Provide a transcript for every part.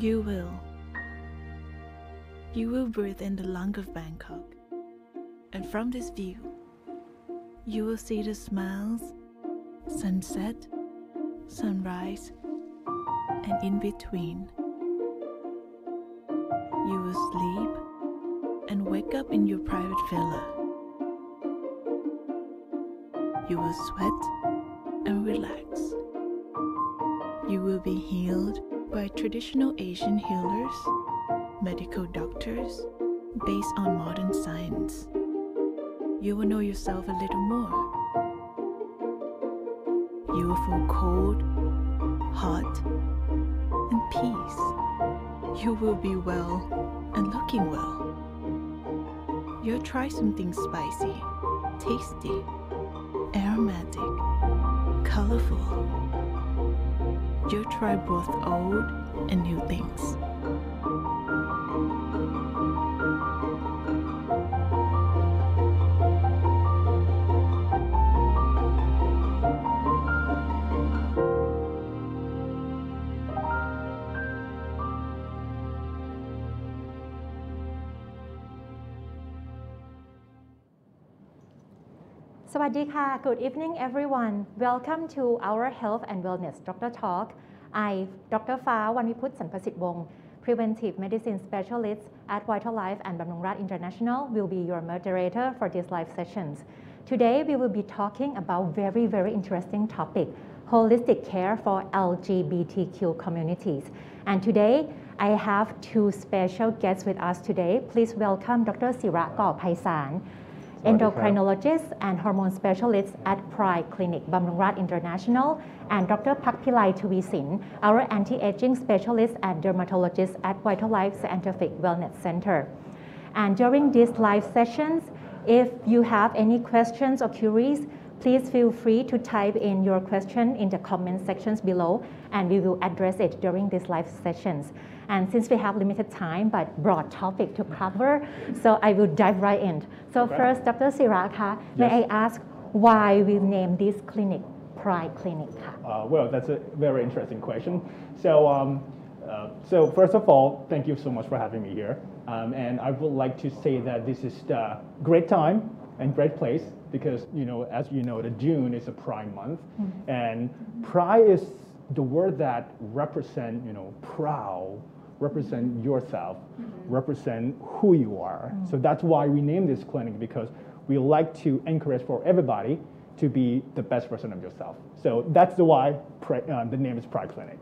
You will. You will breathe in the lung of Bangkok. And from this view, you will see the smiles, sunset, sunrise, and in between. You will sleep and wake up in your private villa. You will sweat and relax. You will be healed by traditional Asian healers, medical doctors, based on modern science. You will know yourself a little more. You will feel cold, hot, and peace. You will be well and looking well. You'll try something spicy, tasty, aromatic, colorful. You'll try both old and new things. Sawadee-ka. Good evening, everyone. Welcome to our Health and Wellness Doctor Talk. I, Dr. Fa Wanviput Sanpasit-wong, Preventive Medicine Specialist at VitalLife and Bumrungrad International, will be your moderator for these live sessions. Today, we will be talking about very interesting topic, holistic care for LGBTQ communities. And today, I have two special guests with us today. Please welcome Dr. Sira Korpaisarn, endocrinologist and hormone specialist at Pride Clinic, Bumrungrad International, and Dr. Pakpilai Thavisin, our anti-aging specialist and dermatologist at VitalLife Scientific Wellness Center. And during these live sessions, if you have any questions or queries, please feel free to type in your question in the comment sections below, and we will address it during these live sessions. And since we have limited time but broad topic to cover, so I will dive right in. So first, Dr. Sira, may I ask why we named this clinic Pride Clinic? Well, that's a very interesting question. So first of all, thank you so much for having me here. And I would like to say that this is a great time and great place because, as you know, the June is a Pride month. Mm-hmm. And Pride is the word that represent, proud, represent yourself, represent who you are. So that's why we named this clinic, because we like to encourage for everybody to be the best version of yourself. So that's why the name is Pride Clinic.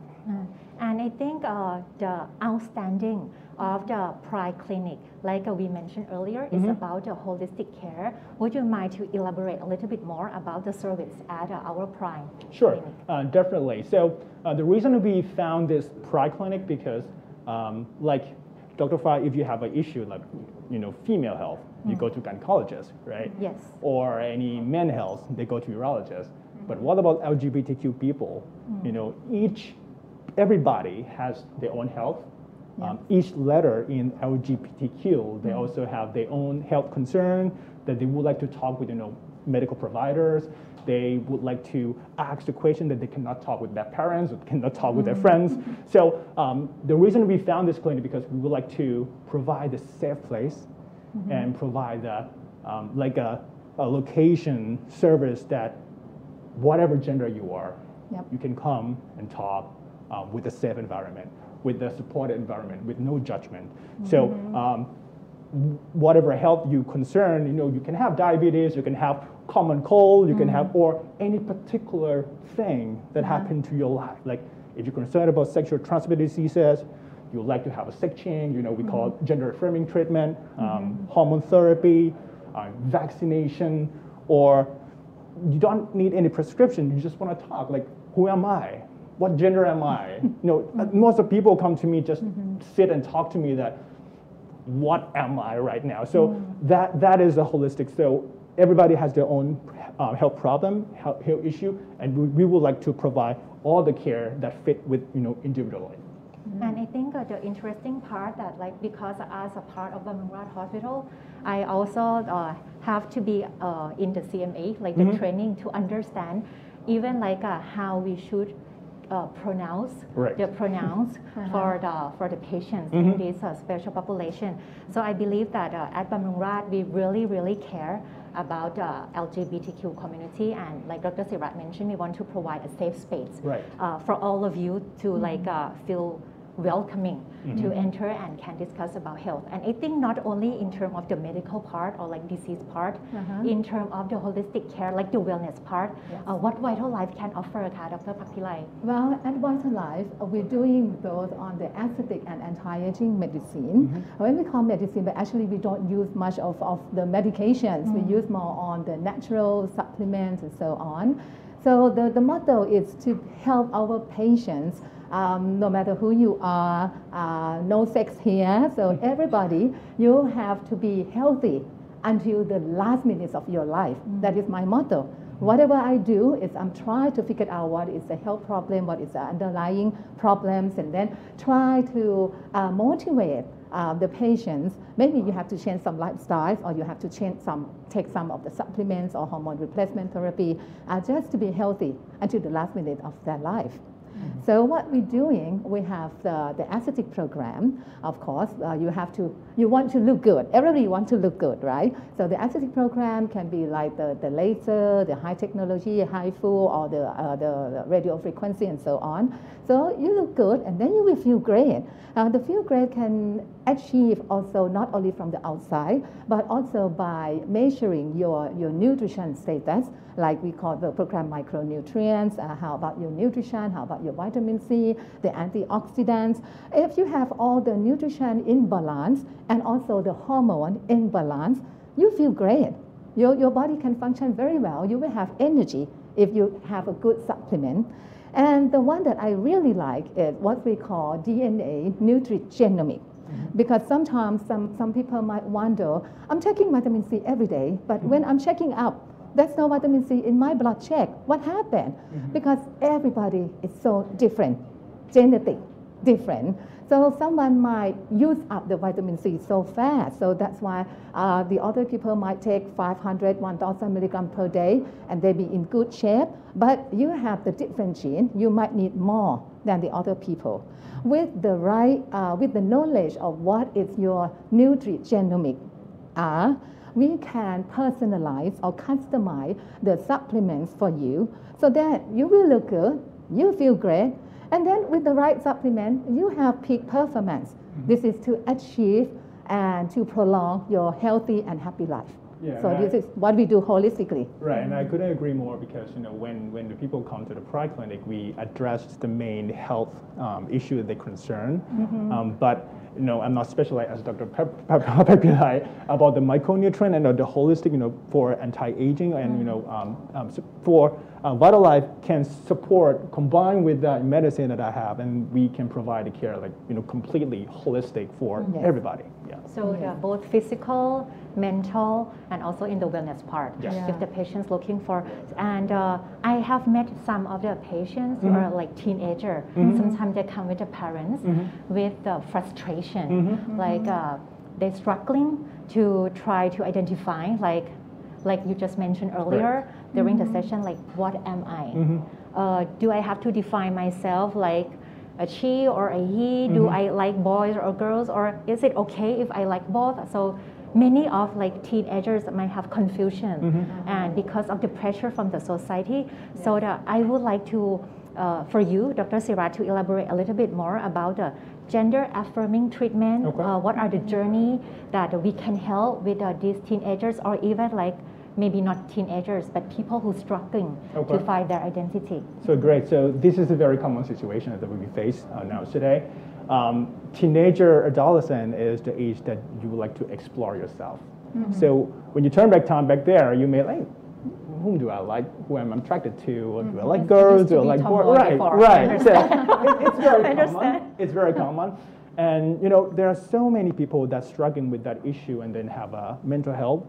And I think the outstanding of the Pride Clinic, like we mentioned earlier, is about the holistic care. Would you mind to elaborate a little bit more about the service at our Pride Clinic? Sure, definitely. So the reason we found this Pride Clinic because like Dr. Fa, if you have an issue like, female health, you go to gynecologist, right? Yes. Or any men health, they go to urologist. But what about LGBTQ people? Everybody has their own health. Each letter in LGBTQ, they also have their own health concern that they would like to talk with, medical providers. They would like to ask the question that they cannot talk with their parents or cannot talk with their friends. So the reason we found this clinic because we would like to provide a safe place and provide like a location service that whatever gender you are, you can come and talk with a safe environment, with a supported environment, with no judgment. So whatever health you concern, you can have diabetes, you can have common cold, you can have, or any particular thing that happened to your life. Like if you're concerned about sexual transmitted diseases, you would like to have a sex change, we call it gender-affirming treatment, hormone therapy, vaccination, or you don't need any prescription, you just want to talk, like, who am I? What gender am I? Most of the people come to me just sit and talk to me that, what am I right now? So that is a holistic. So everybody has their own health problem, health issue, and we would like to provide all the care that fit with individually. And I think the interesting part that because as a part of Bumrungrad Hospital, I also have to be in the CMA, the training to understand even how we should pronounce Right. the pronouns for the patients in this special population. So I believe that at Bumrungrad we really care about LGBTQ community, and like Dr. Sira mentioned, we want to provide a safe space Right. For all of you to feel welcoming to enter and can discuss about health. And I think not only in terms of the medical part or like disease part, in terms of the holistic care, like the wellness part, what VitalLife can offer, Dr. Pakpilai? Well, at VitalLife, we're doing both on the aesthetic and anti-aging medicine. When we call medicine, but actually we don't use much of the medications. We use more on the natural supplements and so on. So the motto is to help our patients, no matter who you are, no sex here. So everybody, you have to be healthy until the last minutes of your life. That is my motto. Whatever I do is I'm trying to figure out what is the health problem, what is the underlying problems, and then try to motivate the patients. Maybe you have to change some lifestyles, or you have to take some of the supplements or hormone replacement therapy just to be healthy until the last minute of their life. So what we're doing, we have the aesthetic program. Of course, you want to look good. Everybody wants to look good, right? So the aesthetic program can be like the laser, the high technology, HIFU, or the radio frequency and so on. So you look good and then you will feel great. The feel great can achieve also not only from the outside, but also by measuring your nutrition status, like we call the program micronutrients. How about your nutrition? How about your vitamin C, the antioxidants? If you have all the nutrition in balance and also the hormone in balance, you feel great. Your body can function very well. You will have energy if you have a good supplement. And the one that I really like is what we call DNA nutrigenomic. Because sometimes some people might wonder, I'm taking vitamin C every day, but when I'm checking up, there's no vitamin C in my blood check. What happened? Because everybody is so different, genetic different. So someone might use up the vitamin C so fast. So that's why the other people might take 500, 1,000 milligrams per day, and they be in good shape. But you have the different gene. You might need more than the other people. With the with the knowledge of what is your nutrigenomic we can personalize or customize the supplements for you so that you will look good, you feel great, and then with the right supplement, you have peak performance. This is to achieve and to prolong your healthy and happy life. Yeah, so this is what we do holistically. Right, and I couldn't agree more because when the people come to the Pride Clinic, we address the main health issue that they concern. But I'm not specialized as Dr. Pakpilai about the micronutrient and the holistic, for anti-aging and for VitalLife can support combined with that medicine that I have, and we can provide the care completely holistic for everybody. Yeah. So both physical, mental, and also in the wellness part. Yes. If the patient's looking for, and I have met some of the patients who are like teenager. Sometimes they come with the parents with frustration, like they're struggling to try to identify, like you just mentioned earlier during the session, like what am I? Do I have to define myself like a she or a he? Do I like boys or girls, or is it okay if I like both? So many of like teenagers might have confusion and because of the pressure from the society. So I would like to for you, Dr. Sira, to elaborate a little bit more about the gender affirming treatment. What are the journey that we can help with these teenagers, or even like maybe not teenagers, but people who are struggling to find their identity? So great. So this is a very common situation that we face now today. Teenager, adolescent is the age that you would like to explore yourself. So when you turn back time back there, you may like, whom do I like? Who am I attracted to? Do I like girls? Do I like boys? Right. So it's very common. It's very common. And there are so many people that struggling with that issue and then have a mental health,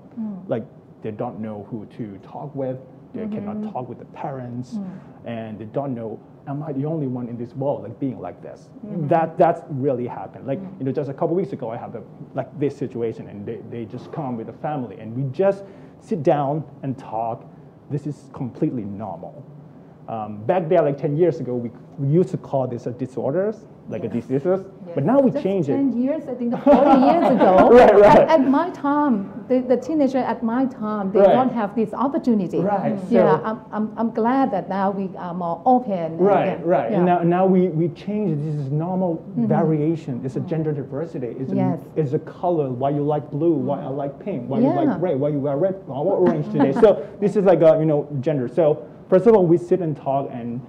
like they don't know who to talk with, they cannot talk with the parents, and they don't know, am I the only one in this world like being like this? That's really happened. Like just a couple weeks ago, I had like this situation, and they just come with a family, and we just sit down and talk. This is completely normal. back there, like 10 years ago, we used to call this a disorders, like a diseases. But now we Just change 10 it. years, I think 40 years ago. Right. At my time, the teenager at my time, they Right. don't have this opportunity. Right. Yeah, I'm glad that now we are more open. Right. Yeah. And now we change it. This is normal variation. It's a gender diversity. It's a color. Why you like blue? Why I like pink? Why you like red? Why you wear red or orange today? So this is like a gender. So first of all, we sit and talk, and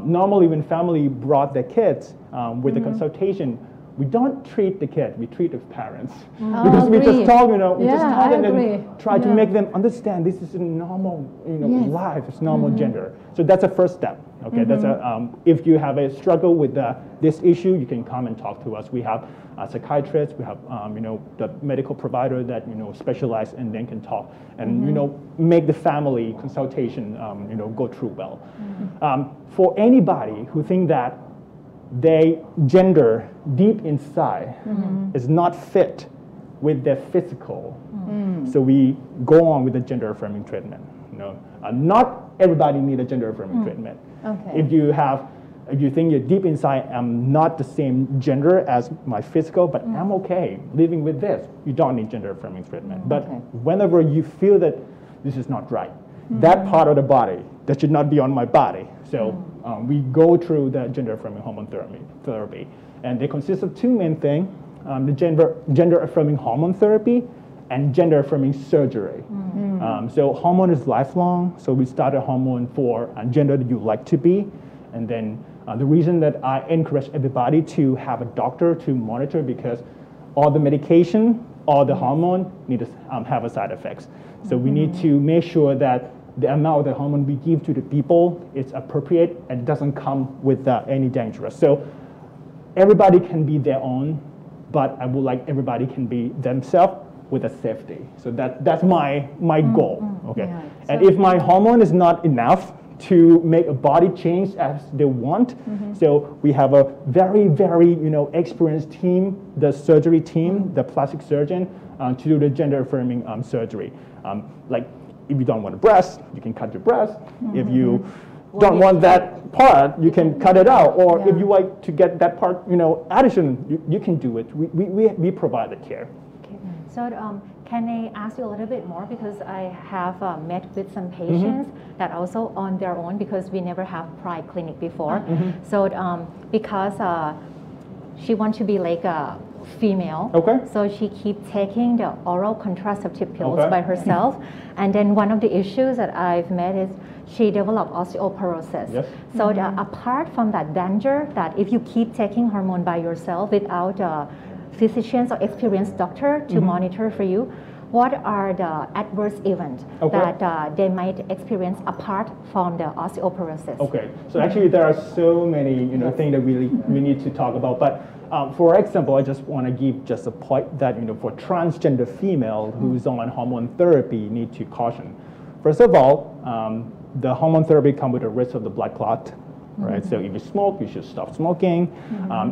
normally when family brought their kids with the consultation, we don't treat the kid, we treat the parents. Because we just talk, we just talk and then try to make them understand this is a normal, life, it's normal gender. So that's a first step. Okay, that's if you have a struggle with this issue, you can come and talk to us. We have psychiatrists, we have the medical provider that specialize and then can talk and make the family consultation go through well. For anybody who think that their gender deep inside is not fit with their physical, so we go on with the gender affirming treatment. Not everybody need a gender affirming treatment. Okay. If you think you're deep inside, I'm not the same gender as my physical, but I'm okay living with this, you don't need gender affirming treatment. But whenever you feel that this is not right, that part of the body, that should not be on my body. So we go through the gender affirming hormone therapy. And they consist of two main things, the gender affirming hormone therapy and gender affirming surgery. So hormone is lifelong, so we start a hormone for a gender that you like to be. And then the reason that I encourage everybody to have a doctor to monitor, because all the medication, all the hormone need to have a side effects. So we need to make sure that the amount of the hormone we give to the people is appropriate and doesn't come with any dangerous. So everybody can be their own, but I would like everybody can be themselves with a safety. So that's my goal. Okay. Yeah. And if my hormone is not enough to make a body change as they want, so we have a very, very experienced team, the surgery team, the plastic surgeon, to do the gender affirming surgery. Like if you don't want a breast, you can cut your breast. If you don't want that part, you can cut it out. Or if you like to get that part, addition, you can do it. We provide the care. Okay. So can I ask you a little bit more, because I have met with some patients that also on their own, because we never have private clinic before. So because she wants to be like a female, so she keeps taking the oral contraceptive pills by herself, and then one of the issues that I've met is she developed osteoporosis. So apart from that danger that if you keep taking hormone by yourself without physicians or experienced doctor to monitor for you, what are the adverse events that they might experience apart from the osteoporosis? Okay, so actually there are so many things that we need to talk about. But for example, I just want to give just a point that for transgender female who's on hormone therapy, you need to caution. First of all, the hormone therapy comes with a risk of the blood clot. Right, so if you smoke, you should stop smoking.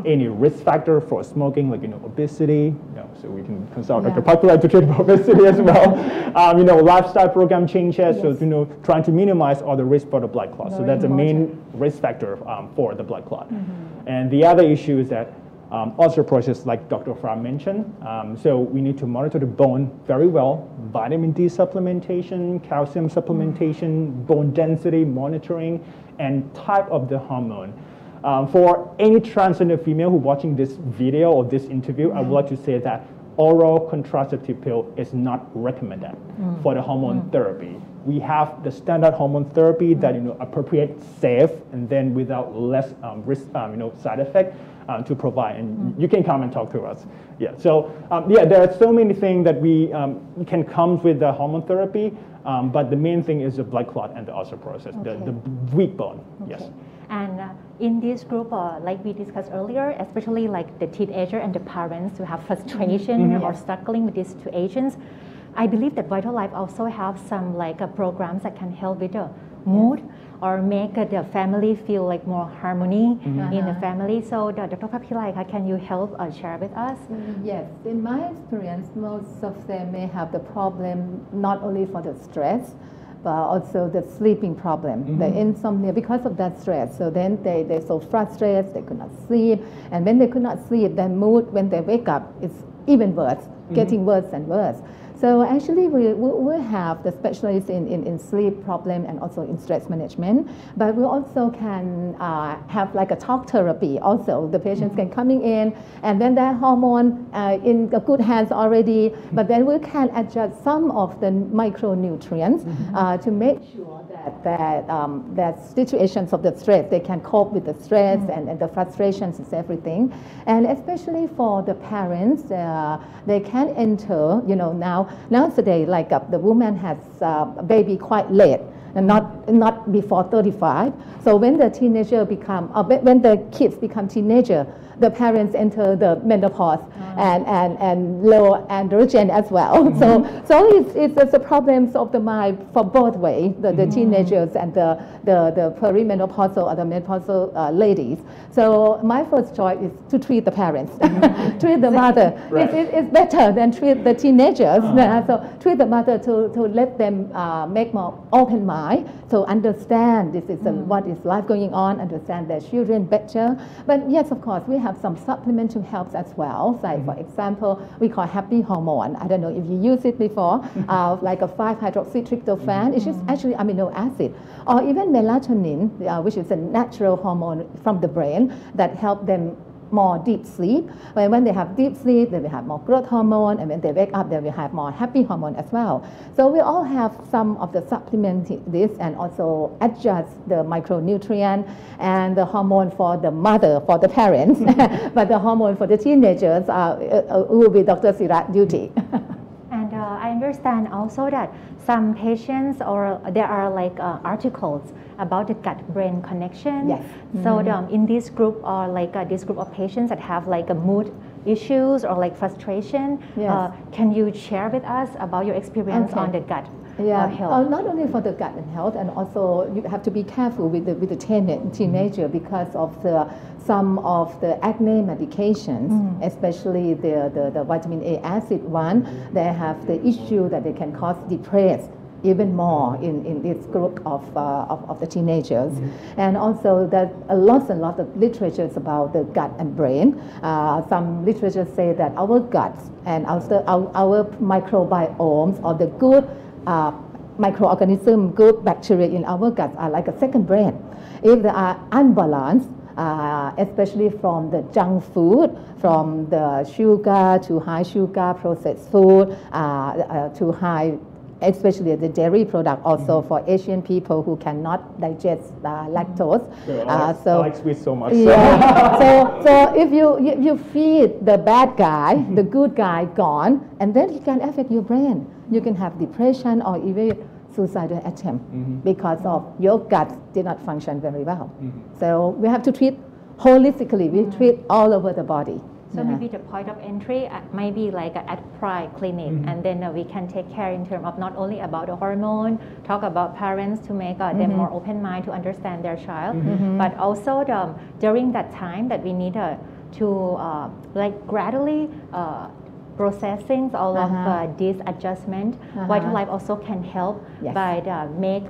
Any risk factor for smoking, like obesity, so we can consult Dr. Pakpilai to treat obesity as well. Lifestyle program changes, so trying to minimize all the risk for the blood clot. So that's the main risk factor for the blood clot. And the other issue is that osteoporosis, like Dr. Farah mentioned, so we need to monitor the bone very well, vitamin D supplementation, calcium supplementation, bone density monitoring, and type of the hormone. For any transgender female who watching this video or this interview, I would like to say that oral contraceptive pill is not recommended for the hormone therapy. We have the standard hormone therapy that appropriate, safe, and then without less risk, side effect to provide. And you can come and talk to us. So there are so many things that we can come with the hormone therapy, but the main thing is the blood clot and the osteoporosis, the weak bone. Yes. And in this group, like we discussed earlier, especially like the teenager and the parents who have frustration or struggling with these two agents, I believe that VitalLife also have some programs that can help with the mood or make the family feel like more harmony in the family. So Dr. Pakpilai, can you help share with us? Yes, in my experience, most of them may have the problem not only for the stress, also the sleeping problem, the insomnia because of that stress. So then they're so frustrated, they could not sleep. And when they could not sleep, their mood, when they wake up, it's even worse, getting worse and worse. So actually, we have the specialists in sleep problem and also in stress management, but we also can have like a talk therapy also. The patients can coming in, and then their hormone in the good hands already, but then we can adjust some of the micronutrients to make sure that situations of the stress, they can cope with the stress and the frustrations and everything. And especially for the parents, they can enter, nowadays, like the woman has a baby quite late, and not before 35. So when the teenager when the kids become teenager, the parents enter the menopause and low androgen as well. So it's the problems of the mind for both ways, the teenagers and the perimenopausal or the menopausal ladies. So my first choice is to treat the parents, treat the mother. Right. It's better than treat the teenagers. So treat the mother to let them make more open mind, to understand this is what is life going on, understand their children better. But yes, of course, we have some supplement to help as well. Like for example, we call happy hormone. I don't know if you use it before, like a 5-hydroxytryptophan. It's just actually amino acid, or even melatonin, which is a natural hormone from the brain that help them more deep sleep. When they have deep sleep, they will have more growth hormone, and when they wake up, they will have more happy hormone as well. So we all have some of the supplement this, and also adjust the micronutrient and the hormone for the mother, for the parents, but the hormone for the teenagers will be Dr. Sira's duty. And I understand also that some patients, or there are like articles about the gut-brain connection. Yes. So in this group, or like this group of patients that have like a mood issues or like frustration, yes. Can you share with us about your experience on the gut health? Not only for the gut and health, and also you have to be careful with the teenager because of some of the acne medications, especially the vitamin A acid one. They have the issue that they can cause depression even more in this group of the teenagers. And also that a lot of literature about the gut and brain. Some literature say that our guts and our microbiomes, or the good microorganism, good bacteria in our guts, are like a second brain. If they are unbalanced, especially from the junk food, from the sugar to high sugar processed food, to high, especially the dairy product, also for Asian people who cannot digest lactose. I like sweets so much. Yeah. so if you feed the bad guy, the good guy gone, and then it can affect your brain. You can have depression or even suicidal attempt because of your gut did not function very well. So we have to treat holistically. We treat all over the body. So maybe the point of entry might be like at Pride Clinic, and then we can take care in terms of not only about the hormone, talk about parents to make them more open mind to understand their child, but also during that time that we need to like gradually processing all of this adjustment. VitalLife also can help by make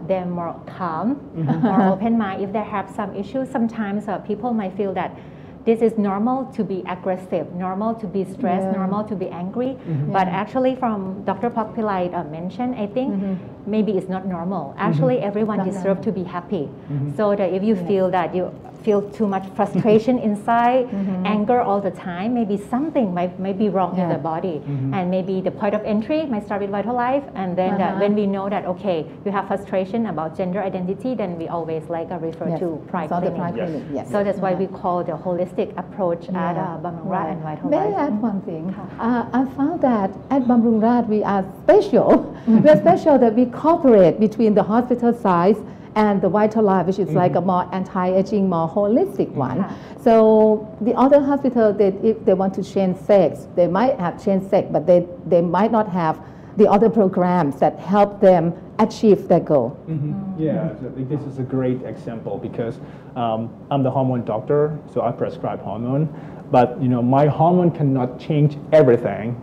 them more calm, more open mind. If they have some issues, sometimes people might feel that this is normal to be aggressive, normal to be stressed, normal to be angry. But actually, from Dr. Pakpilai mentioned, I think maybe it's not normal. Actually, everyone deserves to be happy. So that if you feel that you feel too much frustration inside, anger all the time, maybe something might be wrong in the body. And maybe the point of entry might start with VitalLife, and then when we know that, okay, you have frustration about gender identity, then we always like refer to Pride Clinic. So that's why we call the holistic approach at Bumrungrad and VitalLife. May I add one thing? I found that at Bumrungrad we are special. We are special that we cooperate between the hospital size and the VitalLife, which is like a more anti-aging, more holistic one. So the other hospital, if they want to change sex, they might have changed sex, but they might not have the other programs that help them achieve their goal. Yeah, so this is a great example because I'm the hormone doctor, so I prescribe hormone. But my hormone cannot change everything.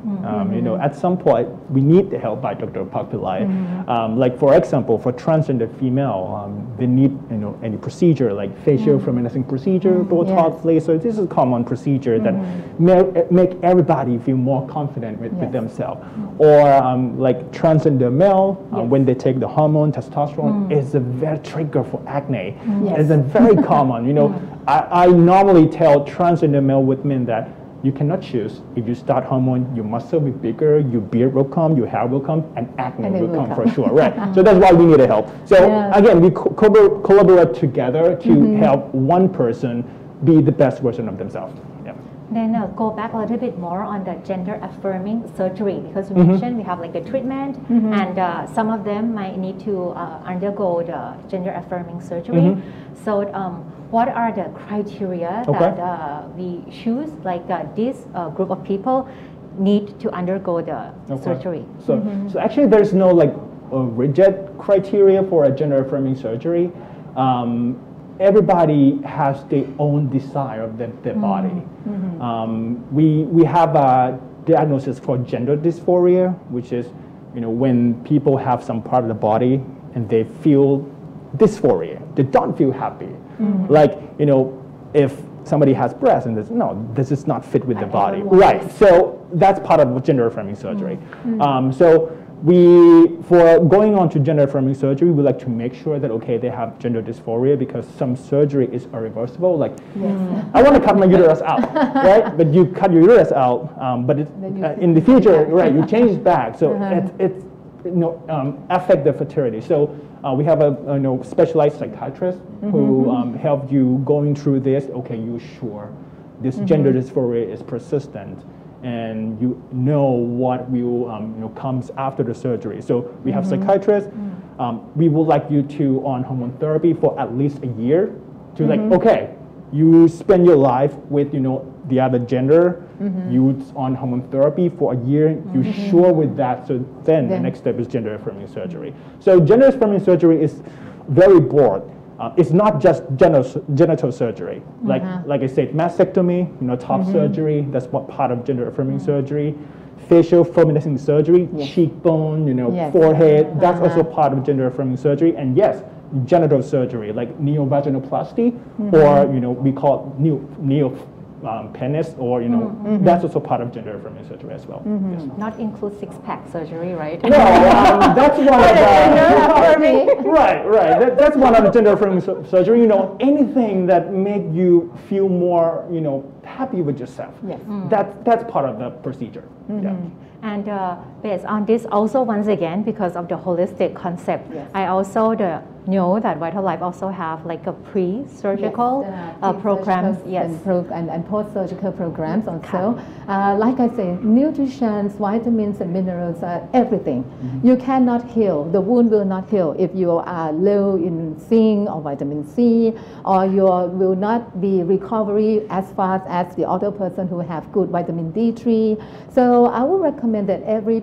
At some point we need the help by Dr. Pakpilai. Like for example, for transgender female, they need any procedure like facial feminizing procedure, Botox, laser. This is a common procedure that make everybody feel more confident with themselves. Or like transgender male, when they take the hormone testosterone, is a very trigger for acne. It's a very common. I normally tell transgender male women that you cannot choose. If you start hormone, your muscle will be bigger, your beard will come, your hair will come, and acne will come for sure, right? So that's why we need help. So again, we collaborate together to help one person be the best version of themselves. Then go back a little bit more on the gender-affirming surgery because you mentioned we have like the treatment and some of them might need to undergo the gender-affirming surgery. So what are the criteria that we choose like this group of people need to undergo the surgery? So actually there's no like rigid criteria for a gender-affirming surgery. Everybody has their own desire of their body. We have a diagnosis for gender dysphoria, which is when people have some part of the body and they feel dysphoria, they don't feel happy. Like if somebody has breasts and this is not fit with the body, right? So that's part of gender affirming surgery. So for going on to gender affirming surgery, we like to make sure that they have gender dysphoria because some surgery is irreversible. Like I want to cut my uterus out, right? But you cut your uterus out, but in the future, right? You change it back, so it's affect the fertility. So we have a specialized psychiatrist who help you going through this. Okay, you sure this gender dysphoria is persistent, and you know what will comes after the surgery. So we have psychiatrists. We would like you to on hormone therapy for at least a year to you spend your life with the other gender. You on hormone therapy for a year. You sure with that? So then the next step is gender affirming surgery. So gender affirming surgery is very broad. It's not just genital surgery. Like I said, mastectomy, top surgery. That's what part of gender affirming surgery. Facial feminizing surgery, cheekbone, forehead. That's also part of gender affirming surgery. And yes, genital surgery like neovaginoplasty, or we call neo penis, or that's also part of gender affirming surgery as well. Yes. Not include six-pack surgery, right? No, that's one of the right. That's one of the gender affirming surgery. Anything that make you feel more happy with yourself. Yes. That's part of the procedure. Yeah. And based on this, also once again, because of the holistic concept, I also know that VitalLife also have like a pre-surgical programs, and post-surgical programs also. Like I say, nutrition, vitamins, and minerals are everything. You cannot heal. The wound will not heal if you are low in zinc or vitamin C, or you will not be recovery as fast as the other person who have good vitamin D3. So I would recommend that every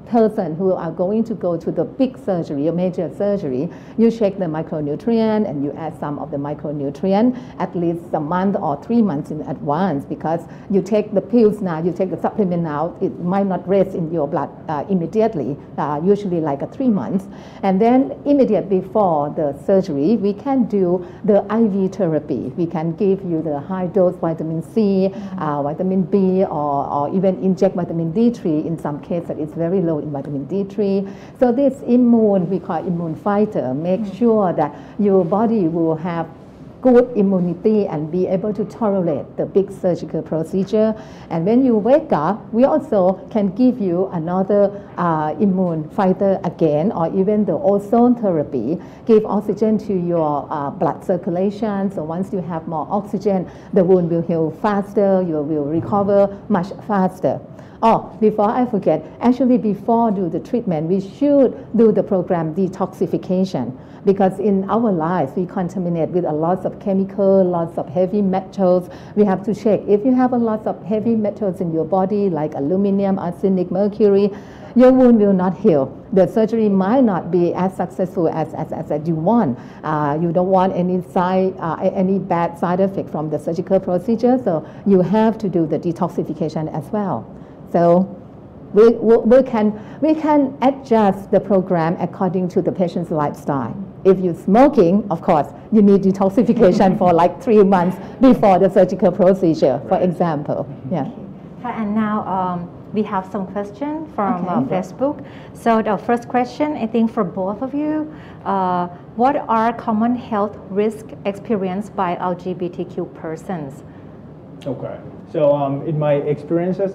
person who are going to go to the big surgery or major surgery, you check the micronutrient and you add some of the micronutrient at least a month or 3 months in advance, because you take the pills now, you take the supplement now, it might not rest in your blood immediately, usually like 3 months. And then immediate before the surgery, we can do the IV therapy. We can give you the high dose vitamin C, vitamin B, or even inject vitamin D3 in some cases that it's very low in vitamin D3. So this immune, we call immune fighter, make sure that your body will have good immunity and be able to tolerate the big surgical procedure. And when you wake up, we also can give you another immune fighter again, or even the ozone therapy, give oxygen to your blood circulation. So once you have more oxygen, the wound will heal faster, you will recover much faster. Oh, before I forget, actually before do the treatment, we should do the program detoxification, because in our lives we contaminate with a lot of chemical, lots of heavy metals. We have to check if you have a lot of heavy metals in your body like aluminum, arsenic, mercury. your wound will not heal. The surgery might not be as successful as you want. You don't want any bad side effect from the surgical procedure, so you have to do the detoxification as well. So we can adjust the program according to the patient's lifestyle. If you're smoking, of course, you need detoxification for like 3 months before the surgical procedure, for example. Yeah. And now we have some questions from Facebook. So the first question, I think for both of you, what are common health risks experienced by LGBTQ persons? Okay. So in my experiences,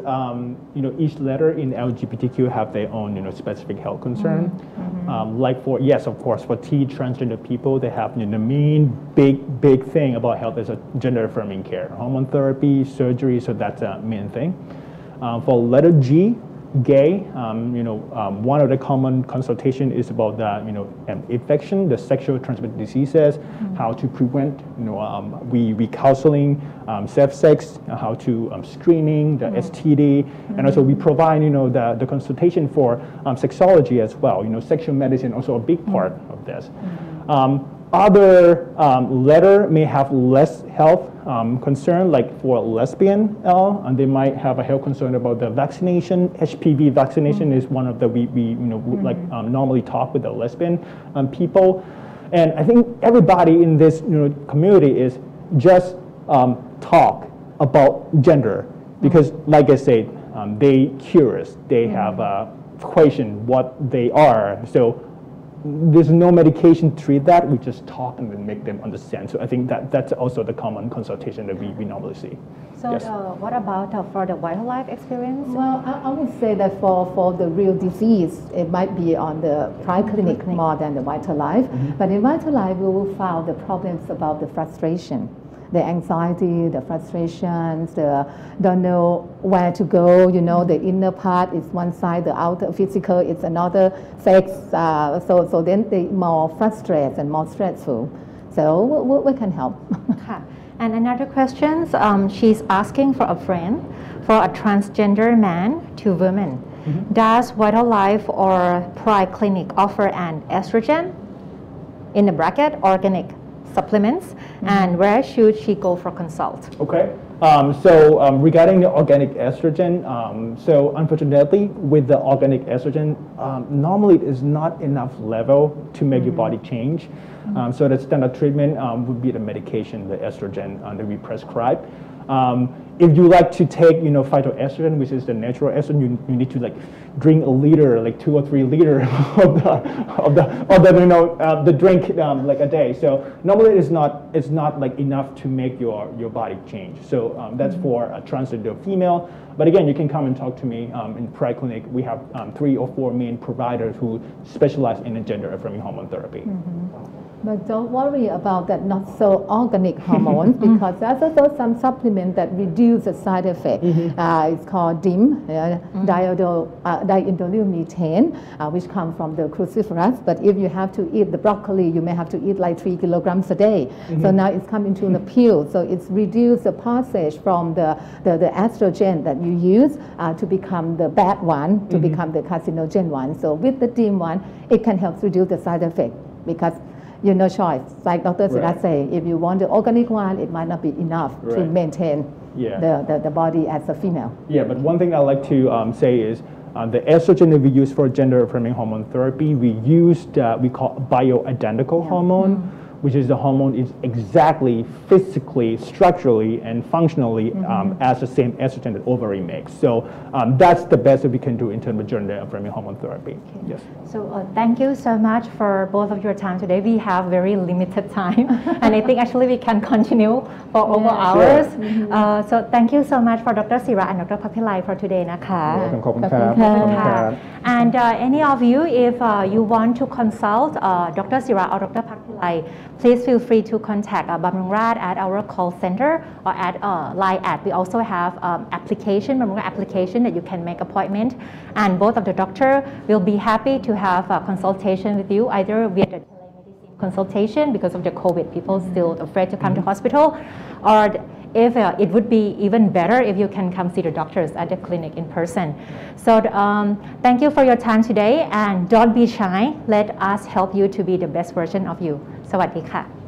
each letter in LGBTQ have their own, specific health concern. Like for, yes, of course, for transgender people, they have, the main big thing about health is a gender affirming care, hormone therapy, surgery. So that's a main thing. For letter G, gay, one of the common consultation is about the, infection, the sexual transmitted diseases, how to prevent, we counseling safe sex, how to screening, the STD, and also we provide, the consultation for sexology as well. Sexual medicine also a big part of this. Other letter may have less health concern, like for lesbian, and they might have a health concern about the vaccination. HPV vaccination is one of the we normally talk with the lesbian people, and I think everybody in this community is just talk about gender because, like I said, they curious, they have a question what they are. So there's no medication to treat that. We just talk and then make them understand. So I think that's also the common consultation that we normally see. So yes. What about for the VitalLife experience? Well, I would say that for the real disease, it might be on the private clinic more than the VitalLife. But in VitalLife, we will find the problems about the frustration, the anxiety, the frustrations, the don't know where to go, the inner part is one side, the outer physical is another sex. So then they more frustrated and more stressful. So we can help. And another question, she's asking for a friend, for a transgender man to women. Does VitalLife or Pride Clinic offer an estrogen, in the bracket, organic supplements, and where should she go for consult? Okay. So regarding the organic estrogen, so unfortunately with the organic estrogen, normally it is not enough level to make your body change. So the standard treatment would be the medication, the estrogen that we prescribe. If you like to take, phytoestrogen, which is the natural estrogen, you need to drink a liter, 2 or 3 liters of the drink a day. So normally it's not enough to make your body change. So that's for a transgender female. But again, you can come and talk to me in Pride Clinic. We have 3 or 4 main providers who specialize in gender affirming hormone therapy. But don't worry about that not so organic hormones because there's also some supplement that reduce the side effect. It's called DIM, diindolylmethane, which comes from the cruciferous. But if you have to eat the broccoli, you may have to eat 3 kilograms a day. So now it's coming to the pill. So it's reduced the passage from the estrogen that you use to become the bad one, to become the carcinogen one. So with the DIM one, it can help reduce the side effect because no choice. Like Dr. Sira say, if you want the organic one, it might not be enough to maintain the body as a female. Yeah, but one thing I like to say is the estrogen that we use for gender affirming hormone therapy, we call bioidentical hormone, which is the hormone is exactly physically, structurally, and functionally as the same estrogen that ovary makes. So that's the best that we can do in terms of gender affirming hormone therapy. Okay. Yes. So thank you so much for both of your time today. We have very limited time, and I think actually we can continue for over hours. So thank you so much for Dr. Sira and Dr. Pakpilai for today. And any of you, if you want to consult Dr. Sira or Dr. Pakpilai, please feel free to contact Bumrungrad at our call center or at Line @ We also have Bumrungrad application that you can make appointment, and both of the doctor will be happy to have a consultation with you either via the telemedicine consultation because of the COVID, people still afraid to come to hospital, or if it would be even better if you can come see the doctors at the clinic in person. So thank you for your time today, and don't be shy. Let us help you to be the best version of you. สวัสดีค่ะ